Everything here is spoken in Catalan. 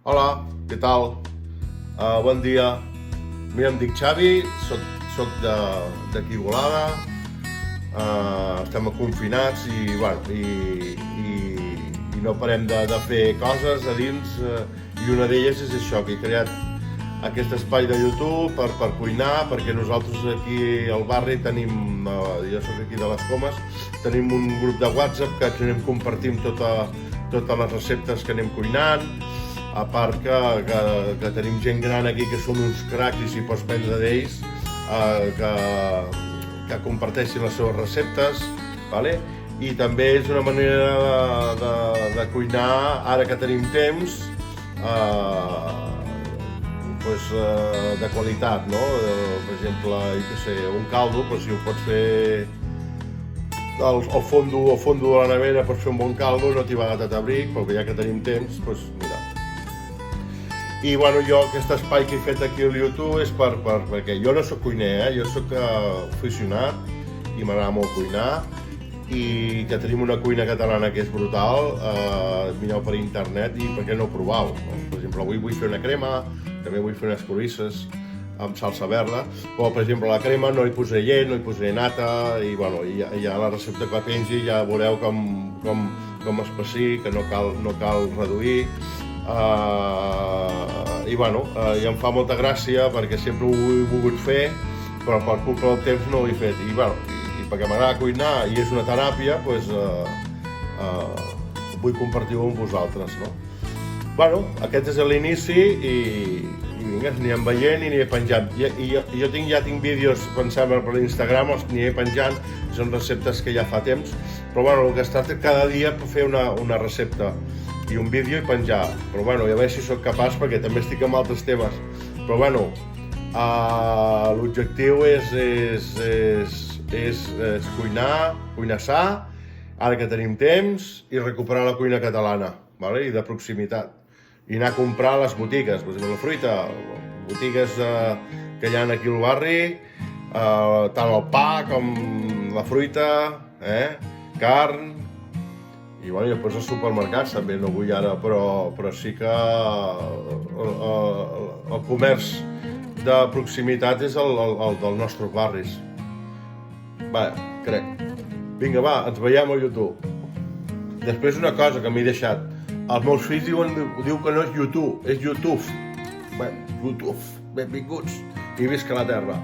Hola, què tal? Bon dia. Mira, em dic Xavi, soc d'aquí Igualada. Estem confinats i no parem de fer coses a dins, i una d'elles és això, que he creat aquest espai de YouTube per cuinar, perquè nosaltres aquí al barri tenim, jo soc aquí de les Comes, tenim un grup de WhatsApp que anem compartint totes les receptes que anem cuinant, a part que tenim gent gran aquí que són uns cracs i s'hi pots prendre d'ells, que comparteixin les seves receptes, vale? I també és una manera de cuinar, ara que tenim temps, de qualitat, no? Per exemple, un caldo, si ho pots fer al fondo de la nevera, pots fer un bon caldo, no t'hi va gatat abric, però ja que tenim temps, mira. I jo aquest espai que he fet aquí al YouTube és perquè jo no soc cuiner, jo soc aficionat i m'agrada molt cuinar, i que tenim una cuina catalana que és brutal, mireu per internet i per què no provau. Per exemple, avui vull fer una crema, també vull fer unes cloïsses amb salsa verda, però per exemple la crema no hi posaré llet, no hi posaré nata, i ja la recepta que pengi ja veureu com espessir, que no cal reduir. I em fa molta gràcia perquè sempre ho he volgut fer, però per culpa del temps no ho he fet, i perquè m'agrada cuinar i és una teràpia, vull compartir-ho amb vosaltres, no? Aquest és l'inici i vinga, anirem veient i aniré penjant. Jo ja tinc vídeos pensant per l'Instagram, els aniré penjant, són receptes que ja fa temps, però el que es tracta és cada dia fer una recepta i un vídeo i penjar, però a veure si sóc capaç, perquè també estic amb altres temes, però l'objectiu és cuinar sa, ara que tenim temps, i recuperar la cuina catalana, i de proximitat, i anar a comprar a les botigues, per exemple la fruita, botigues que hi ha aquí al barri, tant el pa com la fruita, carn, i després als supermercats també, no vull ara, però sí que el comerç de proximitat és el dels nostres barris. Crec. Vinga, ens veiem a YouTube. Després una cosa que m'he deixat, els meus fills diu que no és YouTube, és YouTube. YouTube, benvinguts i visca la terra.